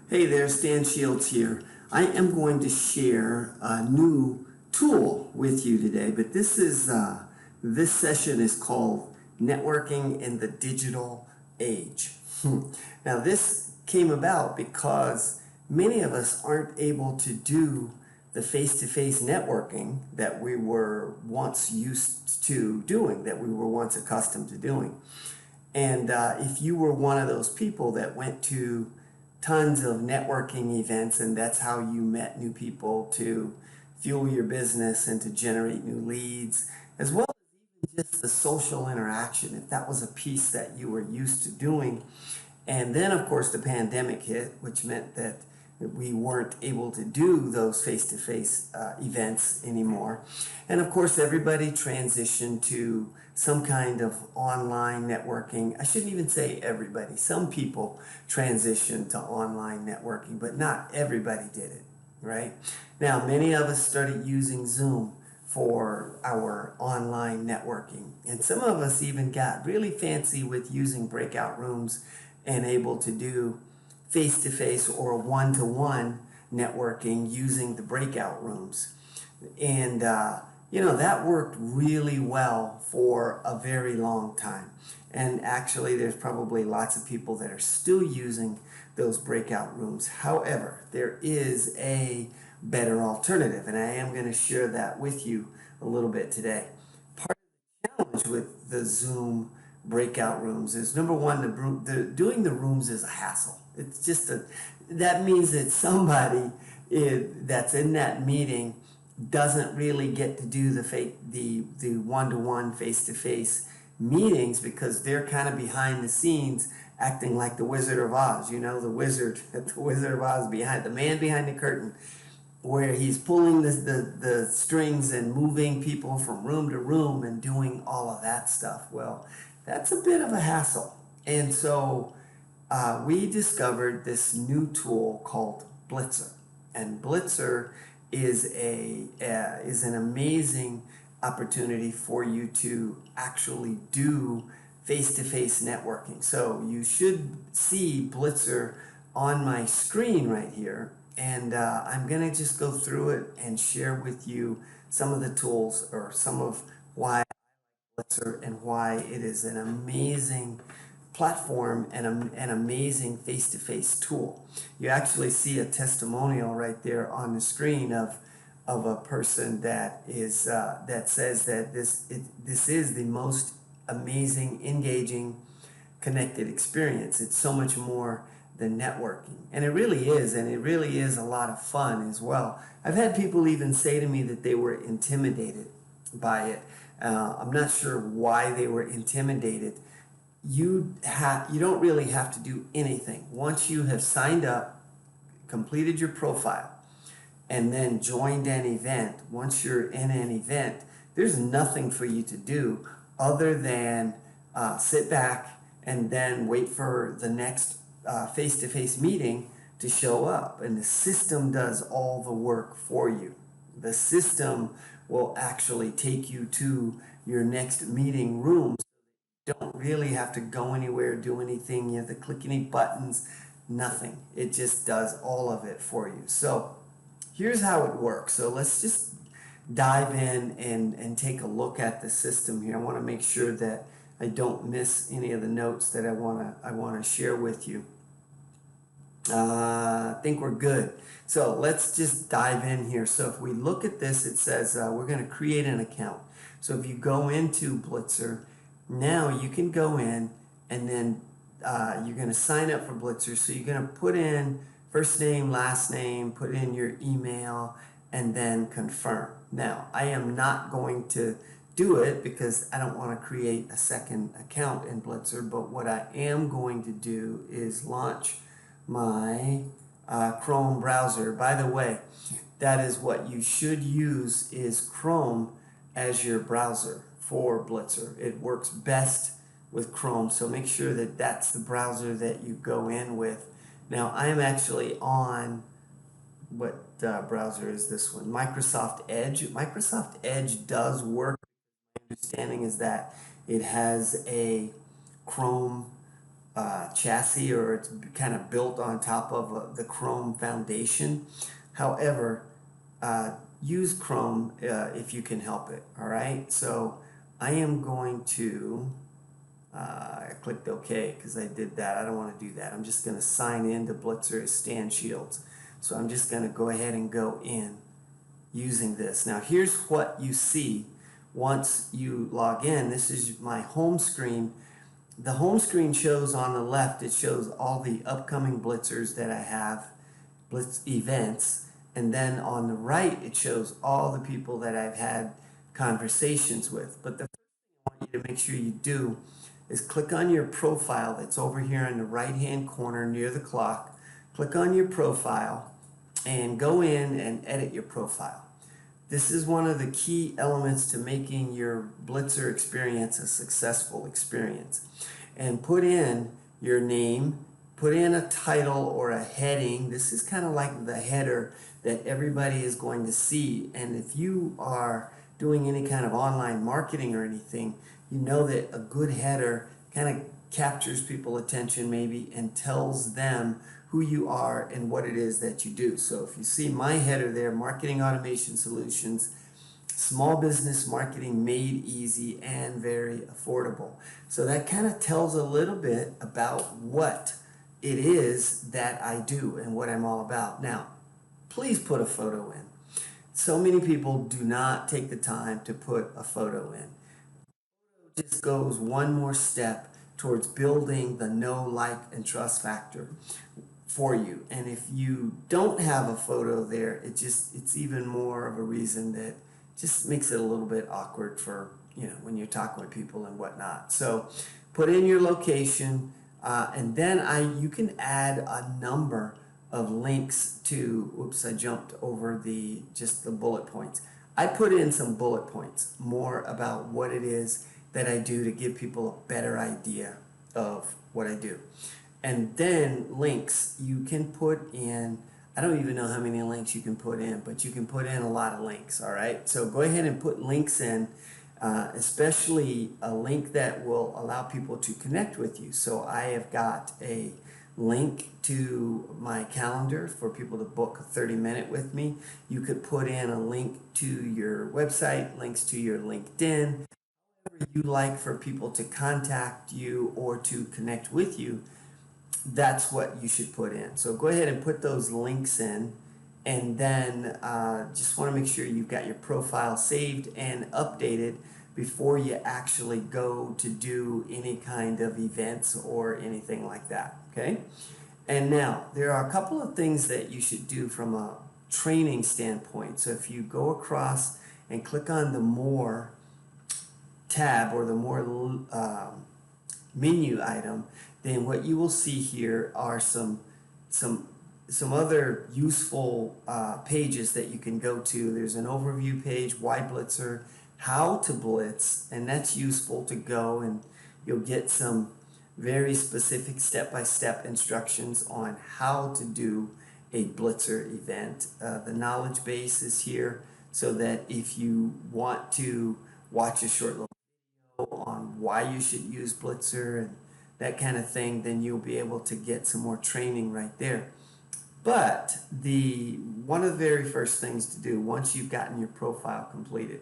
Hey there, Stan Shields here. I am going to share a new tool with you today, but this session is called Networking in the Digital Age. Now, this came about because many of us aren't able to do the face-to-face networking that we were once used to doing, that we were once accustomed to doing. And if you were one of those people that went to tons of networking events and that's how you met new people to fuel your business and to generate new leads, as well as even just the social interaction, if that was a piece that you were used to doing. And then, of course, the pandemic hit, which meant that we weren't able to do those face-to-face events anymore. And of course, everybody transitioned to some kind of online networking. I shouldn't even say everybody. Some people transitioned to online networking, but not everybody did it, right? Now, many of us started using Zoom for our online networking. And some of us even got really fancy with using breakout rooms and able to do face-to-face or one-to-one networking using the breakout rooms. And, that worked really well for a very long time. And actually, there's probably lots of people that are still using those breakout rooms. However, there is a better alternative, and I am going to share that with you a little bit today. Part of the challenge with the Zoom breakout rooms is, number one, doing the rooms is a hassle. It's just that means that somebody that's in that meeting doesn't really get to do the one-to-one face-to-face meetings because they're kind of behind the scenes acting like the Wizard of Oz, the Wizard of Oz, the man behind the curtain, where he's pulling the strings and moving people from room to room and doing all of that stuff. Well, that's a bit of a hassle. And so we discovered this new tool called Blitzr. And Blitzr is an amazing opportunity for you to actually do face-to-face networking. So you should see Blitzr on my screen right here. And I'm going to just go through it and share with you some of the tools or some of why Blitzr and why it is an amazing platform and an amazing face-to-face tool. You actually see a testimonial right there on the screen of a person that says that this is the most amazing, engaging, connected experience. It's so much more than networking, and it really is a lot of fun as well. I've had people even say to me that they were intimidated by it. I'm not sure why they were intimidated. You don't really have to do anything. Once you have signed up, completed your profile, and then joined an event, once you're in an event, there's nothing for you to do other than sit back and then wait for the next face-to-face meeting to show up. And the system does all the work for you. The system will actually take you to your next meeting room. Don't really have to go anywhere, do anything. You have to click any buttons, nothing. It just does all of it for you. So here's how it works. So let's just dive in and take a look at the system here. I want to make sure that I don't miss any of the notes that I want to share with you. I think we're good. So let's just dive in here. So if we look at this, it says we're going to create an account. So if you go into Blitzr, now you can go in and then you're going to sign up for Blitzr. So you're going to put in first name, last name, put in your email, and then confirm. Now, I am not going to do it because I don't want to create a second account in Blitzr, but what I am going to do is launch my Chrome browser. By the way, that is what you should use, is Chrome as your browser for Blitzr. It works best with Chrome, so make sure that that's the browser that you go in with. Now, I am actually on, what browser is this one? Microsoft Edge. Microsoft Edge does work. My understanding is that it has a Chrome chassis, or it's kind of built on top of the Chrome foundation. However, use Chrome if you can help it. All right, so I am going to I clicked OK because I did that. I don't want to do that. I'm just going to sign in to Blitzr as Stan Shields. So I'm just going to go ahead and go in using this. Now here's what you see once you log in. This is my home screen. The home screen shows on the left, it shows all the upcoming Blitzers that I have, Blitz events, and then on the right it shows all the people that I've had conversations with. But the first thing I want you to make sure you do is click on your profile that's over here in the right hand corner near the clock. Click on your profile and go in and edit your profile. This is one of the key elements to making your Blitzr experience a successful experience. And put in your name, put in a title or a heading. This is kind of like the header that everybody is going to see. And if you are doing any kind of online marketing or anything, you know that a good header kind of captures people's attention maybe and tells them who you are and what it is that you do. So if you see my header there, Marketing Automation Solutions, small business marketing made easy and very affordable. So that kind of tells a little bit about what it is that I do and what I'm all about. Now, please put a photo in. So many people do not take the time to put a photo in. It just goes one more step towards building the know, like, and trust factor for you. And if you don't have a photo there, it's even more of a reason that just makes it a little bit awkward for, when you're talking with people and whatnot. So put in your location, and then you can add a number of links to, oops, I jumped over just the bullet points. I put in some bullet points more about what it is that I do to give people a better idea of what I do. And then links, you can put in, I don't even know how many links you can put in, but you can put in a lot of links, all right? So go ahead and put links in, especially a link that will allow people to connect with you. So I have got a link to my calendar for people to book a 30-minute with me. You could put in a link to your website, links to your LinkedIn, whatever you like for people to contact you or to connect with you. That's what you should put in. So go ahead and put those links in, and then just want to make sure you've got your profile saved and updated before you actually go to do any kind of events or anything like that, okay? And now, there are a couple of things that you should do from a training standpoint. So if you go across and click on the More tab or the More menu item, then what you will see here are some other useful pages that you can go to. There's an overview page, Why Blitzr, How to Blitz, and that's useful to go, and you'll get some very specific step-by-step instructions on how to do a Blitzr event. The knowledge base is here so that if you want to watch a short little video on why you should use Blitzr and that kind of thing, then you'll be able to get some more training right there. But one of the very first things to do once you've gotten your profile completed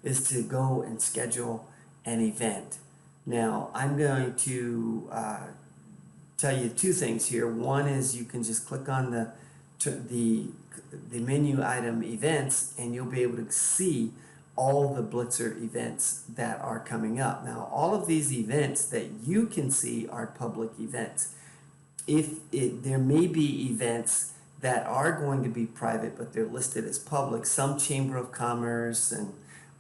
is to go and schedule an event. Now, I'm going to tell you two things here. One is you can just click on the menu item events, and you'll be able to see all the Blitzr events that are coming up. Now, all of these events that you can see are public events. There may be events that are going to be private, but they're listed as public. Some Chamber of Commerce and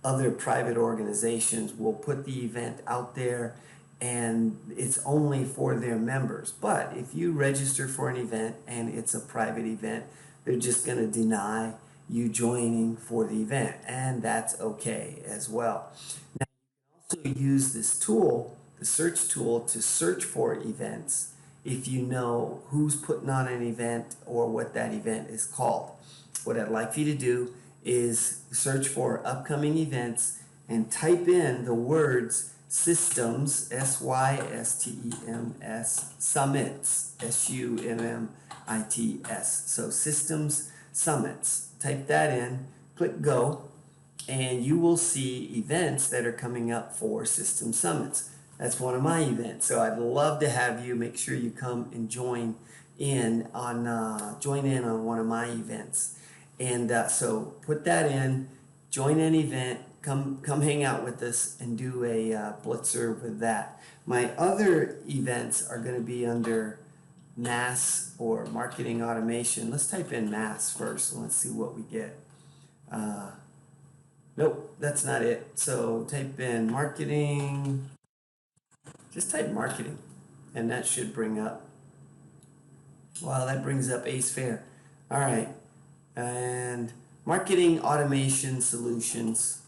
other private organizations will put the event out there and it's only for their members. But if you register for an event and it's a private event, they're just going to deny you joining for the event, and that's okay as well. Now, you can also use this tool, the search tool, to search for events if you know who's putting on an event or what that event is called. What I'd like for you to do is search for upcoming events and type in the words Systems, Systems, Summits, Summits. So Systems Summits. Type that in, click go, and you will see events that are coming up for System Summits. That's one of my events, so I'd love to have you. Make sure you come and join in on one of my events. And so put that in, join an event, come hang out with us and do a Blitzr with that. My other events are going to be under mass or marketing automation. Let's type in mass first and let's see what we get. Nope, that's not it. So type in marketing, just type marketing, and that should bring up, wow, that brings up Ace Fair. All right, and marketing automation solutions.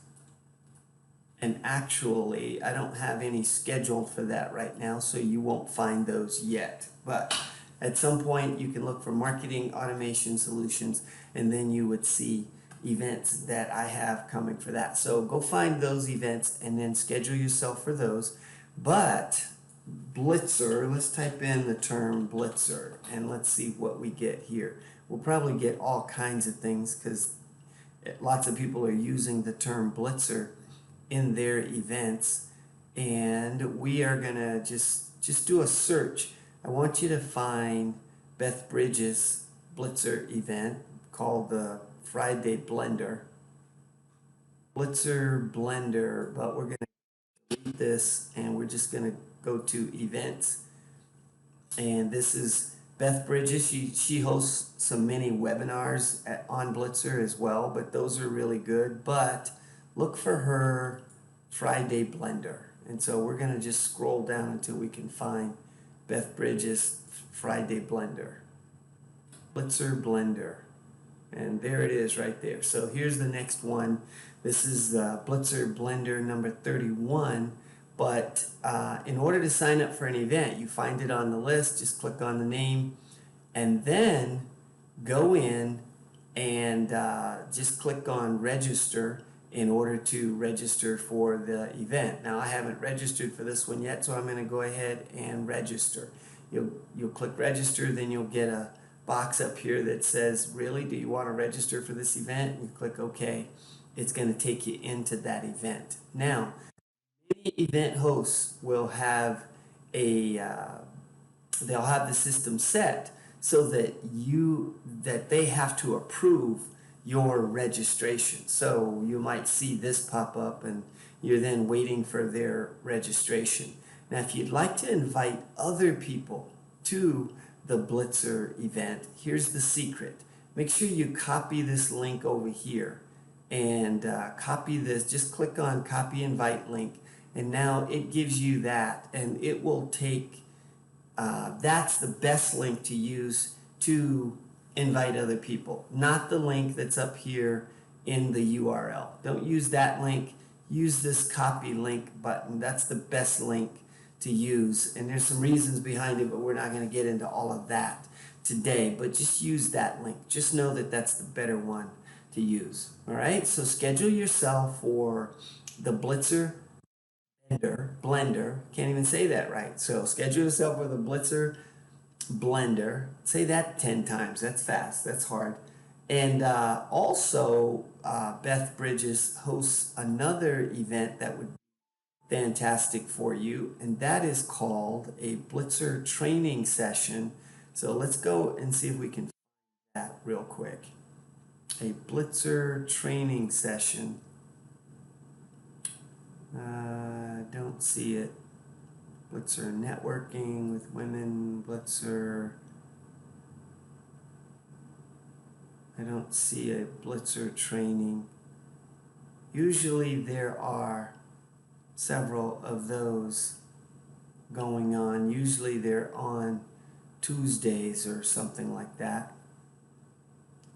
And actually, I don't have any scheduled for that right now, so you won't find those yet. But at some point, you can look for marketing automation solutions, and then you would see events that I have coming for that. So go find those events and then schedule yourself for those. But Blitzr, let's type in the term Blitzr and let's see what we get here. We'll probably get all kinds of things because lots of people are using the term Blitzr in their events, and we are gonna just do a search. I want you to find Beth Bridges' Blitzr event called the Friday Blender. Blitzr Blender, but we're gonna delete this and we're just gonna go to events. And this is Beth Bridges. She hosts some mini webinars on Blitzr as well, but those are really good. But look for her Friday Blender. And so we're going to just scroll down until we can find Beth Bridges' Friday Blender. Blitzr Blender. And there it is right there. So here's the next one. This is Blitzr Blender number 31. But in order to sign up for an event, you find it on the list. Just click on the name and then go in and just click on register in order to register for the event. Now I haven't registered for this one yet, so I'm going to go ahead and register. You'll click register, then you'll get a box up here that says, really, do you want to register for this event? And you click OK. It's going to take you into that event. Now, many event hosts will have they'll have the system set so that they have to approve your registration. So you might see this pop up and you're then waiting for their registration. Now, if you'd like to invite other people to the Blitzr event, here's the secret. Make sure you copy this link over here and copy this. Just click on copy invite link, and now it gives you that, and it will take, that's the best link to use to invite other people, not the link that's up here in the URL. Don't use that link. Use this copy link button. That's the best link to use. And there's some reasons behind it, but we're not going to get into all of that today. But just use that link. Just know that that's the better one to use. All right? So schedule yourself for the Blitzr Blender. Can't even say that right. So schedule yourself for the Blitzr Blender. Say that 10 times. That's fast. That's hard. And also, Beth Bridges hosts another event that would be fantastic for you, and that is called a Blitzr training session. So let's go and see if we can find that real quick. A Blitzr training session. Don't see it. Blitzr networking with women, Blitzr. I don't see a Blitzr training. Usually there are several of those going on. Usually they're on Tuesdays or something like that.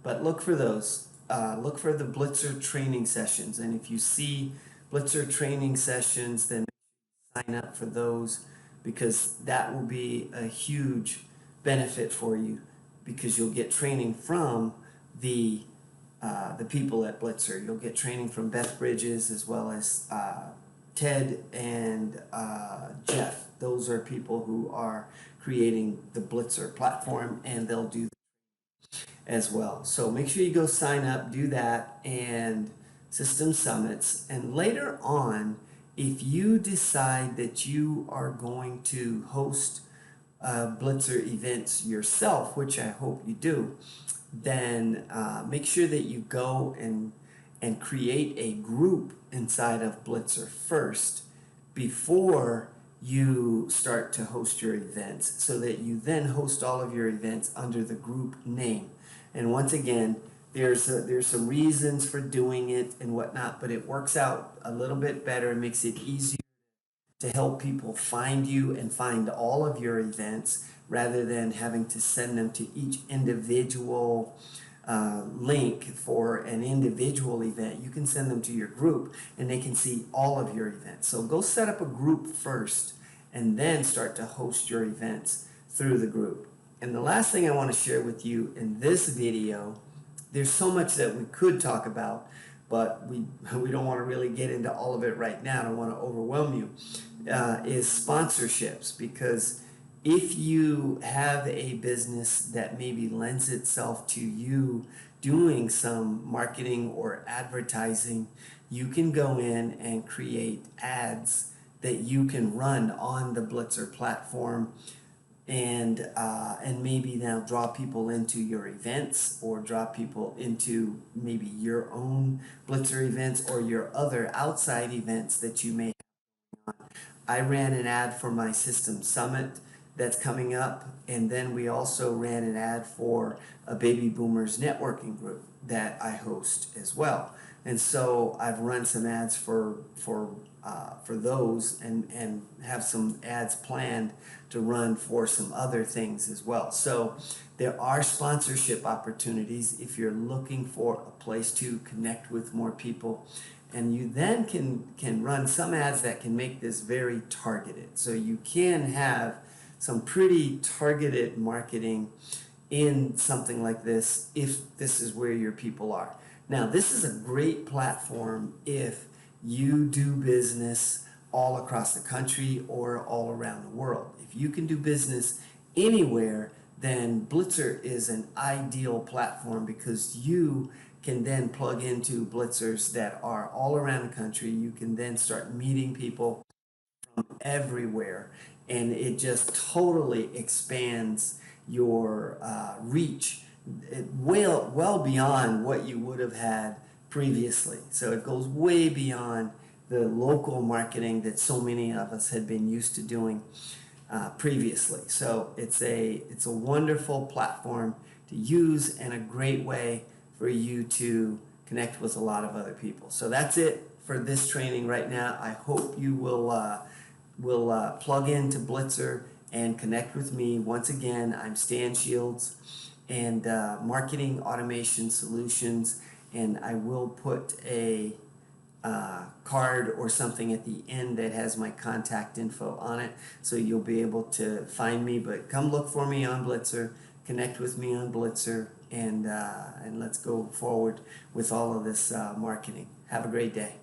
But look for those. Look for the Blitzr training sessions. And if you see Blitzr training sessions, then sign up for those, because that will be a huge benefit for you, because you'll get training from the people at Blitzr. You'll get training from Beth Bridges as well as Ted and Jeff. Those are people who are creating the Blitzr platform, and they'll do as well. So make sure you go sign up, do that, and System Summits. And later on, if you decide that you are going to host Blitzr events yourself, which I hope you do, then make sure that you go and create a group inside of Blitzr first before you start to host your events, so that you then host all of your events under the group name. And once again, there's some reasons for doing it and whatnot, but it works out a little bit better and makes it easier to help people find you and find all of your events, rather than having to send them to each individual link for an individual event. You can send them to your group and they can see all of your events. So go set up a group first and then start to host your events through the group. And the last thing I want to share with you in this video, there's so much that we could talk about, but we don't want to really get into all of it right now. I don't want to overwhelm you, is sponsorships. Because if you have a business that maybe lends itself to you doing some marketing or advertising, you can go in and create ads that you can run on the Blitzr platform, and maybe now draw people into your events, or draw people into maybe your own Blitzr events or your other outside events that you may have. I ran an ad for my System Summit that's coming up, and then we also ran an ad for a baby boomers networking group that I host as well. And so I've run some ads for those, and have some ads planned to run for some other things as well. So there are sponsorship opportunities if you're looking for a place to connect with more people. And you then can run some ads that can make this very targeted. So you can have some pretty targeted marketing in something like this if this is where your people are. Now, this is a great platform if you do business all across the country or all around the world. If you can do business anywhere, then Blitzr is an ideal platform, because you can then plug into Blitzers that are all around the country. You can then start meeting people from everywhere, and it just totally expands your reach well beyond what you would have had previously. So it goes way beyond the local marketing that so many of us had been used to doing previously. So it's a wonderful platform to use, and a great way for you to connect with a lot of other people. So that's it for this training right now. I hope you will plug into Blitzr and connect with me. Once again, I'm Stan Shields, and Marketing Automation Solutions, and I will put a card or something at the end that has my contact info on it, so you'll be able to find me. But come look for me on Blitzr, connect with me on Blitzr, and let's go forward with all of this marketing. Have a great day.